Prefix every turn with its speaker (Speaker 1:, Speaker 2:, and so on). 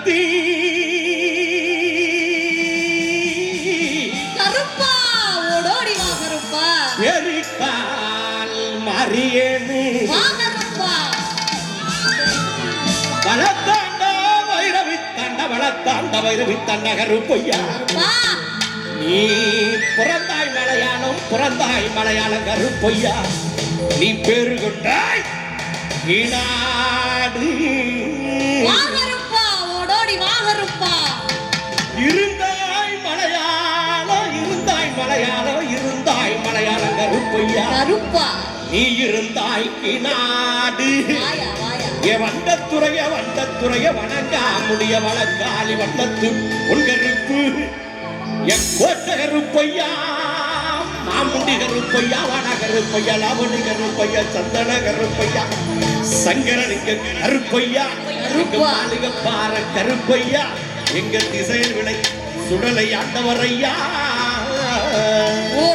Speaker 1: கத்தி
Speaker 2: கருப்பா ஓடோடி வா கருப்பா
Speaker 1: பெரிக்கால் மாறியேனு
Speaker 2: கருப்பா
Speaker 1: வளத்தாண்ட வைரவித்தாண்ட கருப்பையா நீ பிறந்தாய் மலையாளம் கருப்பையா நீ பேரு கொண்டாய் ஈனாடு
Speaker 2: கருப்பா ஓடோடி வா கருப்பா
Speaker 1: இருந்தாய் மலையாளம் கருப்பையா
Speaker 2: கருப்பா
Speaker 1: நீ இருந்தாய் ஈனாடு வண்டத்துறைய வணங்கா முடிய வழங்காலி வண்டத்து உன் கருப்பு என் கோட்ட கருப்பையா மாமுண்டி கருப்பையா வன கருப்பையா லாவணி கருப்பையா சந்தன கருப்பையா சங்கரனுக்கு கருப்பையா மாளிக பாற கருப்பையா எங்க திசையில் விளை சுடலை ஆண்டவரையா
Speaker 2: ஓ